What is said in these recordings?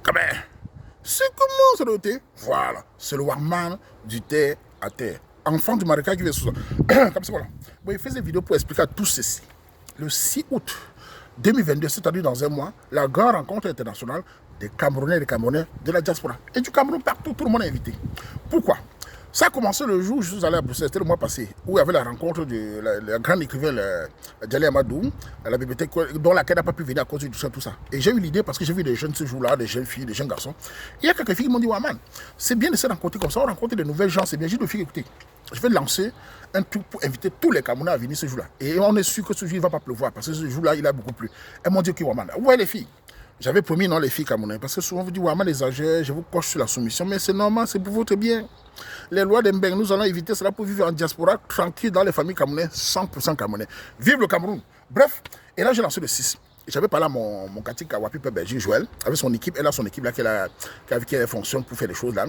Quand même, c'est comment ça doit être? Voilà, c'est le Warman du terre à terre. Enfant du marécage qui vient sous ça. Comme ça, voilà. Bon, il fait des vidéos pour expliquer à tout ceci. Le 6 août 2022, c'est-à-dire dans un mois, la grande rencontre internationale des Camerounais et des Camerounais de la diaspora. Et du Cameroun partout, tout le monde est invité. Pourquoi? Ça a commencé le jour où je suis allé à Bruxelles, c'était le mois passé, où il y avait la rencontre de la grande écrivaine Djali Amadou, à la bibliothèque, dont laquelle n'a pas pu venir à cause de tout ça. Et j'ai eu l'idée parce que j'ai vu des jeunes ce jour-là, des jeunes filles, des jeunes garçons. Il y a quelques filles qui m'ont dit, ouais, man, c'est bien de se rencontrer comme ça, on rencontre de nouvelles gens, c'est bien. J'ai dit aux filles, écoutez, je vais lancer un truc pour inviter tous les Camerounais à venir ce jour-là. Et on est sûr que ce jour, il ne va pas pleuvoir, parce que ce jour-là, il a beaucoup plu. Elles m'ont dit, ok, ouais, man, ouais, les filles. J'avais promis non les filles camerounaises, parce que souvent vous dites, ouais, les âgés, je vous coche sur la soumission, mais c'est normal, c'est pour votre bien. Les lois d'Embeng, nous allons éviter cela pour vivre en diaspora, tranquille dans les familles camerounaises, 100% camerounais. Vive le Cameroun. Bref, et là j'ai lancé le 6. J'avais parlé à mon catique à Wapi Belgique, Joël, avec son équipe, elle a son équipe là qui fonctionne pour faire des choses là.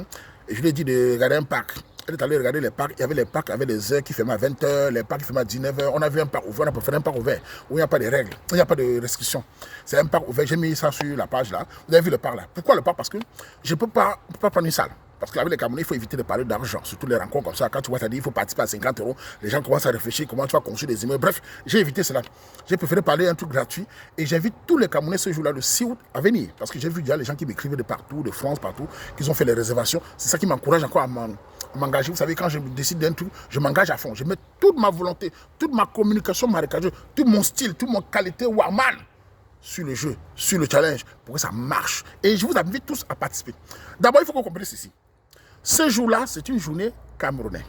Et je lui ai dit de regarder un parc. Elle est allée regarder les parcs. Il y avait les parcs avec des heures qui fermaient à 20h, les parcs qui fermaient à 19h. On a vu un parc ouvert, on a préféré un parc ouvert où il n'y a pas de règles, où il n'y a pas de restrictions. C'est un parc ouvert. J'ai mis ça sur la page là. Vous avez vu le parc là. Pourquoi le parc? Parce que je ne peux pas prendre une salle. Parce qu'avec les Camerounais, il faut éviter de parler d'argent. Surtout les rencontres comme ça. Quand tu vois, ça dit il faut participer à 50 €. Les gens commencent à réfléchir comment tu vas construire des immeubles. Bref, j'ai évité cela. J'ai préféré parler d'un truc gratuit. Et j'invite tous les Camerounais ce jour-là, le 6 août, à venir. Parce que j'ai vu déjà les gens qui m'écrivent de partout, de France, partout, qui ont fait les réservations. C'est ça qui m'encourage encore à m'engager. Vous savez, quand je décide d'un truc, je m'engage à fond. Je mets toute ma volonté, toute ma communication marécageuse, tout mon style, toute mon qualité Warman sur le jeu, sur le challenge, pour que ça marche. Et je vous invite tous à participer. D'abord, il faut qu'on comprenne ceci. Ce jour-là, c'est une journée camerounaise.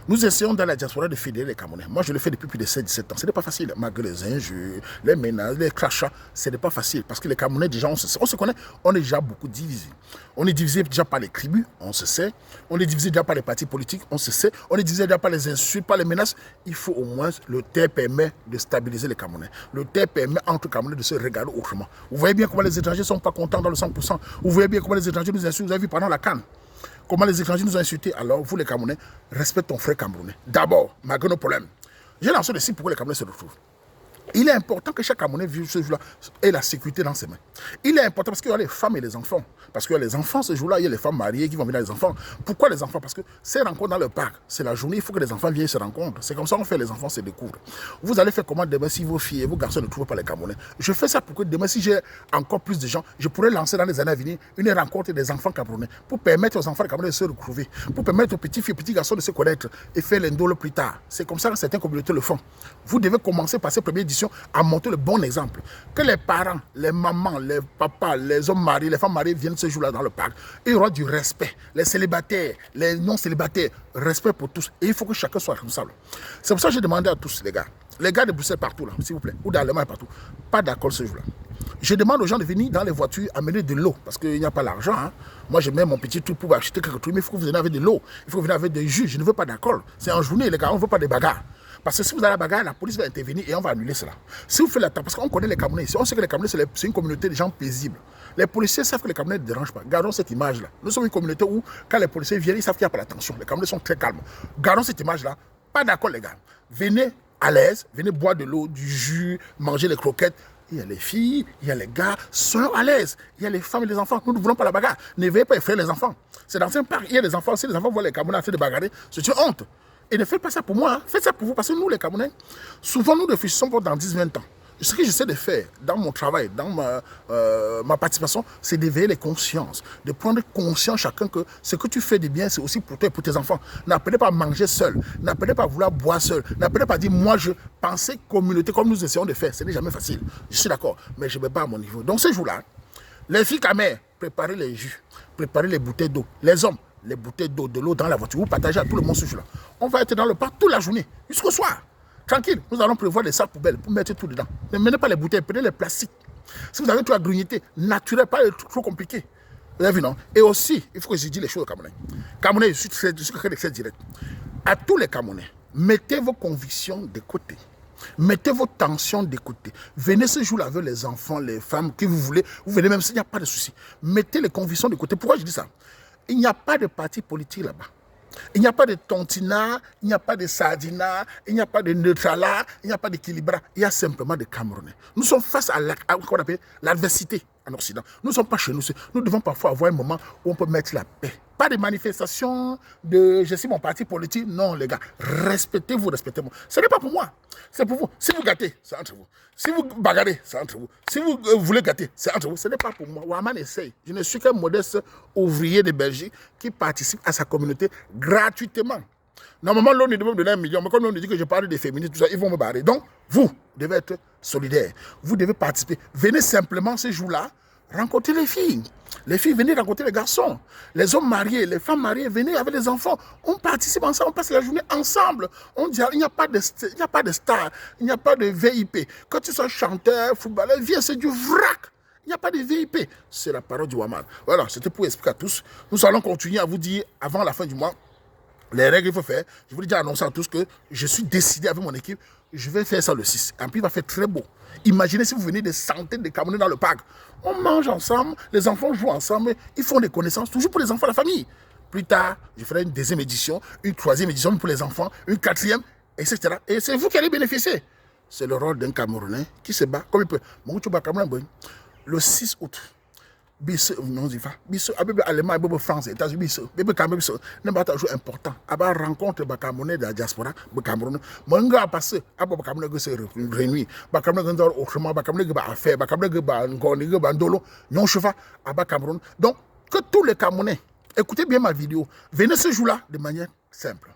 Nous essayons dans la diaspora de fédérer les Camerounais. Moi, je le fais depuis plus de 17 ans. Ce n'est pas facile. Malgré les injures, les menaces, les crachats, ce n'est pas facile. Parce que les Camerounais, déjà, on se connaît. On est déjà beaucoup divisés. On est divisé déjà par les tribus, on se sait. On est divisé déjà par les partis politiques, on se sait. On est divisé déjà par les insultes, par les menaces. Il faut au moins, le terre permet de stabiliser les Camerounais. Le terre permet entre Camerounais de se regarder autrement. Vous voyez bien comment les étrangers ne sont pas contents dans le 100%. Vous voyez bien comment les étrangers nous insultent. Vous avez vu pendant la CAN. Comment les étrangers nous ont insultés. Alors, vous les Camerounais, respectez ton frère Camerounais. D'abord, malgré nos problèmes. J'ai lancé le site pour que les Camerounais se retrouvent. Il est important que chaque Camerounais vive ce jour-là ait la sécurité dans ses mains. Il est important parce qu'il y a les femmes et les enfants. Parce qu'il y a les enfants ce jour-là, il y a les femmes mariées qui vont venir avec les enfants. Pourquoi les enfants? Parce que ces rencontres dans le parc, c'est la journée, il faut que les enfants viennent se rencontrent. C'est comme ça qu'on fait, les enfants se découvrent. Vous allez faire comment demain si vos filles et vos garçons ne trouvent pas les Camerounais? Je fais ça pour que demain, si j'ai encore plus de gens, je pourrais lancer dans les années à venir une rencontre des enfants camerounais pour permettre aux enfants camerounais de se retrouver, pour permettre aux petits filles et petits garçons de se connaître et faire l'indole plus tard. C'est comme ça que certaines communautés le font. Vous devez commencer par cette première édition à montrer le bon exemple. Que les parents, les mamans, les papas, les hommes mariés, les femmes mariées viennent ce jour-là dans le parc. Et il y aura du respect. Les célibataires, les non-célibataires, respect pour tous. Et il faut que chacun soit responsable. C'est pour ça que j'ai demandé à tous, les gars de Bruxelles partout, là, s'il vous plaît, ou d'Allemagne partout, pas d'alcool ce jour-là. Je demande aux gens de venir dans les voitures amener de l'eau, parce qu'il n'y a pas l'argent. Hein. Moi, je mets mon petit truc pour acheter quelque chose, mais il faut que vous venez avec de l'eau. Il faut que vous venez avec des jus. Je ne veux pas d'alcool. C'est en journée, les gars, on ne veut pas de bagarres. Parce que si vous avez la bagarre, la police va intervenir et on va annuler cela. Si vous faites la parce qu'on connaît les Camerounais ici, on sait que les Camerounais, c'est une communauté de gens paisibles. Les policiers savent que les Camerounais ne dérangent pas. Gardons cette image-là. Nous sommes une communauté où, quand les policiers viennent, ils savent qu'il n'y a pas d'attention. Les Camerounais sont très calmes. Gardons cette image-là. Pas d'accord, les gars. Venez à l'aise, venez boire de l'eau, du jus, manger les croquettes. Il y a les filles, il y a les gars, soyons à l'aise. Il y a les femmes et les enfants. Nous ne voulons pas la bagarre. Ne veuillez pas effrayer les enfants. C'est dans un parc, il y a des enfants. Si les enfants voient les Camerounais en train de bagarrer, c'est une honte. Et ne faites pas ça pour moi, hein. Faites ça pour vous, parce que nous, les Camerounais, souvent nous réfléchissons pour dans 10-20 ans. Ce que j'essaie de faire dans mon travail, dans ma participation, c'est d'éveiller les consciences, de prendre conscience chacun que ce que tu fais de bien, c'est aussi pour toi et pour tes enfants. N'appelez pas à manger seul, n'appelez pas à vouloir boire seul, n'appelez pas à dire moi je pensais communauté comme nous essayons de faire. Ce n'est jamais facile, je suis d'accord, mais je ne vais pas à mon niveau. Donc ce jour-là, les filles camères, préparez les jus, préparez les bouteilles d'eau, les hommes, les bouteilles d'eau, de l'eau dans la voiture, vous partagez à tout le monde ce jour-là. On va être dans le parc toute la journée, jusqu'au soir. Tranquille, nous allons prévoir des sacs poubelles pour mettre tout dedans. Ne menez pas les bouteilles, prenez les plastiques. Si vous avez tout à grignoter, naturel, pas trop compliqué. Vous avez vu, non? Et aussi, il faut que je dise les choses aux Camerounais. Camerounais, je suis quelqu'un de très direct. À tous les Camerounais, mettez vos convictions de côté. Mettez vos tensions de côté. Venez ce jour-là avec les enfants, les femmes, qui vous voulez. Vous venez même s'il n'y a pas de souci. Mettez les convictions de côté. Pourquoi je dis ça? Il n'y a pas de parti politique là-bas. Il n'y a pas de tontina, il n'y a pas de sardina, il n'y a pas de neutrala, il n'y a pas d'équilibra. Il y a simplement des Camerounais. Nous sommes face à l'adversité en Occident. Nous ne sommes pas chez nous. Nous devons parfois avoir un moment où on peut mettre la paix. Pas de manifestation de je suis mon parti politique. Non, les gars, respectez-vous, respectez-moi. Ce n'est pas pour moi, c'est pour vous. Si vous gâtez, c'est entre vous. Si vous bagarrez, c'est entre vous. Si vous voulez gâter, c'est entre vous. Ce n'est pas pour moi. Ouaman essaye. Je ne suis qu'un modeste ouvrier de Belgique qui participe à sa communauté gratuitement. Normalement, l'on nous devait me donner 1 million, mais comme on nous dit que je parle des féministes, tout ça, ils vont me barrer. Donc, vous devez être solidaires. Vous devez participer. Venez simplement ce jour-là rencontrer les filles. Les filles, venez rencontrer les garçons. Les hommes mariés, les femmes mariées, venez avec les enfants. On participe ensemble, on passe la journée ensemble. On dit, il n'y a pas de star, il n'y a pas de VIP. Quand tu sois chanteur, footballeur, viens, c'est du vrac. Il n'y a pas de VIP. C'est la parole du Ouaman. Voilà, c'était pour expliquer à tous. Nous allons continuer à vous dire, avant la fin du mois, les règles qu'il faut faire. Je vous ai déjà annoncé à tous que je suis décidé avec mon équipe, je vais faire ça le 6. En plus, il va faire très beau. Imaginez si vous venez des centaines de Camerounais dans le parc. On mange ensemble, les enfants jouent ensemble, ils font des connaissances, toujours pour les enfants, la famille. Plus tard, je ferai une deuxième édition, une troisième édition pour les enfants, une quatrième, etc. Et c'est vous qui allez bénéficier. C'est le rôle d'un Camerounais qui se bat comme il peut. Le 6 août, Allemagne, France, États-Unis, Cameroun, n'est pas toujours important. Aba rencontre les Camerounais de la diaspora, les Camerounais. Manga passé, aba Camerounais se réunit, les Camerounais ont autrement, les Camerounais ont affaire, les Camerounais ont bandolo, non cheva, aba Cameroun. Donc que tous les Camerounais, écoutez bien ma vidéo, venez ce jour-là de manière simple.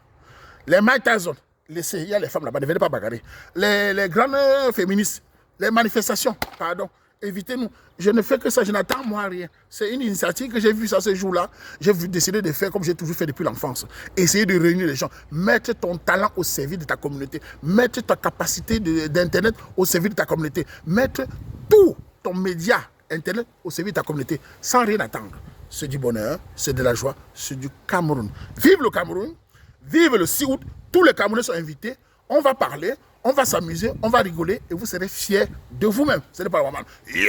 Les Mike Tyson, il y a les femmes là-bas, ne venez pas bagarrer. Les grandes féministes, les manifestations, pardon. Évitez-nous. Je ne fais que ça, je n'attends moi rien. C'est une initiative que j'ai vue ça ce jour-là. J'ai décidé de faire comme j'ai toujours fait depuis l'enfance. Essayer de réunir les gens. Mettre ton talent au service de ta communauté. Mettre ta capacité d'Internet au service de ta communauté. Mettre tout ton média Internet au service de ta communauté. Sans rien attendre. C'est du bonheur, c'est de la joie, c'est du Cameroun. Vive le Cameroun. Vive le 6 août. Tous les Camerounais sont invités. On va parler. On va s'amuser, on va rigoler et vous serez fiers de vous-même. Ce n'est pas normal. Yeah!